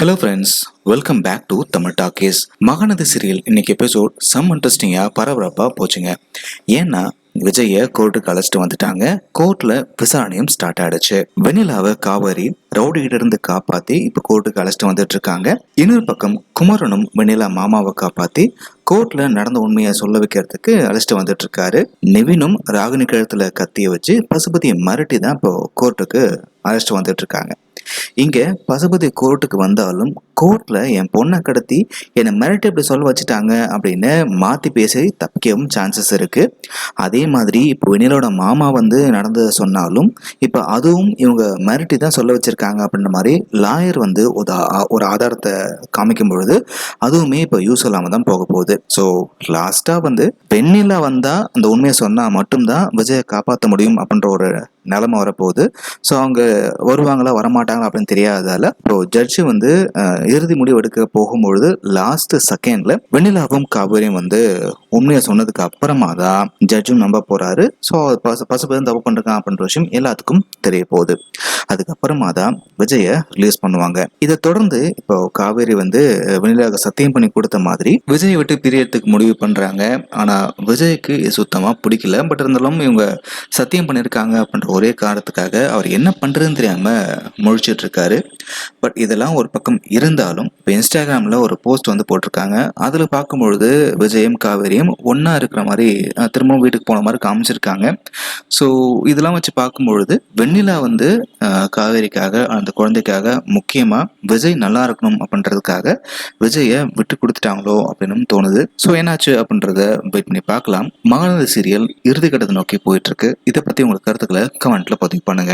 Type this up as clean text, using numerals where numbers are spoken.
Hello friends, welcome back to Tamil talkies. Mahanadhi serial இன்னைக்கு episode இன்ட்ரெஸ்டிங்காக பரபரப்பாக போச்சுங்க. ஏன்னா விஜயை கோர்ட்டுக்கு அழைச்சிட்டு வந்துட்டாங்க. கோர்ட்ல விசாரணையும் ஸ்டார்ட் ஆயிடுச்சு. வெண்ணிலாவை காவேரி ரவுடிகிட்ட இருந்து காப்பாத்தி இப்ப கோர்ட்டுக்கு அழைச்சிட்டு வந்துட்டு இருக்காங்க. இன்னொரு பக்கம் குமரனும் வெண்ணிலா மாமாவை காப்பாத்தி கோர்ட்ல நடந்த உண்மையை சொல்ல வைக்கிறதுக்கு அழைச்சிட்டு வந்துட்டு இருக்காரு. நிவினும் ராகினி கழுத்துல கத்திய வச்சு பசுபதியை மிரட்டி தான் இப்போ கோர்ட்டுக்கு அழைச்சிட்டு வந்துட்டு இருக்காங்க. இங்க பசுபதி கோர்ட்டுக்கு வந்தாலும் கோர்ட்ல என் பொண்ணை கடத்தி என்னை மிரட்டி இப்படி சொல்ல வச்சுட்டாங்க அப்படின்னு மாத்தி பேசி தப்பிக்கவும் சான்சஸ் இருக்கு. அதே மாதிரி இப்போ வெண்ணிலோட மாமா வந்து நடந்ததை சொன்னாலும் இப்போ அதுவும் இவங்க மிரட்டி தான் சொல்ல வச்சிருக்காங்க அப்படின்ற மாதிரி லாயர் வந்து ஒரு ஆதாரத்தை காமிக்கும் பொழுது அதுவுமே இப்போ யூஸ் இல்லாம தான் போக போகுது. ஸோ லாஸ்டா வந்து வெண்ணிலா வந்தா அந்த உண்மையை சொன்னா மட்டும்தான் விஜயை காப்பாற்ற முடியும் அப்படின்ற ஒரு நிலைமை வரப்போகுது. ஸோ அவங்க வருவாங்களா வரமாட்டாங்களா அப்படின்னு தெரியாததால இப்போ ஜட்ஜு வந்து இறுதி முடிவு எடுக்க போகும்பொழுது லாஸ்ட் செகண்ட்ல வெண்ணிலாவும் காவேரியும் வந்து உண்மையை சொன்னதுக்கு அப்புறமா தான் ஜட்ஜும் நம்ப போறாரு. ஸோ பசுபதி தப்பு பண்றான் அப்படின்ற விஷயம் எல்லாத்துக்கும் தெரிய போகுது. அதுக்கப்புறமா தான் விஜயை ரிலீஸ் பண்ணுவாங்க. இதை தொடர்ந்து இப்போ காவேரி வந்து வெண்ணிலாவுக்கு சத்தியம் பண்ணி கொடுத்த மாதிரி விஜயை விட்டு பிரியறதுக்கு முடிவு பண்றாங்க. ஆனா விஜய்க்கு சுத்தமா பிடிக்கல. பட் இருந்தாலும் இவங்க சத்தியம் பண்ணியிருக்காங்க அப்படின்ற ஒரே காரணத்துக்காக அவர் என்ன பண்றதுன்னு தெரியாம முழிச்சிட்டு இருக்காரு. பட் இதெல்லாம் ஒரு பக்கம் இருந்தாலும் இப்போ இன்ஸ்டாகிராம்ல ஒரு போஸ்ட் வந்து போட்டிருக்காங்க. அதுல பார்க்கும்பொழுது விஜயும் காவேரியும் ஒன்னா இருக்கிற மாதிரி திரும்பவும் வீட்டுக்கு போன மாதிரி காமிச்சிருக்காங்க. ஸோ இதெல்லாம் வச்சு பார்க்கும்பொழுது வெண்ணிலா வந்து காவேரிக்காக அந்த குழந்தைக்காக முக்கியமா விஜய் நல்லா இருக்கணும் அப்படின்றதுக்காக விஜயை விட்டு கொடுத்துட்டாங்களோ அப்படின்னு தோணுது. ஸோ என்னாச்சு அப்படின்றத வெயிட் பண்ணி பார்க்கலாம். மகாநதி சீரியல் இறுதி கட்டத்தை நோக்கி போயிட்டு இருக்கு. இதை பத்தி உங்களுக்கு கருத்துக்களை கமெண்ட்ல பதிவு பண்ணுங்க.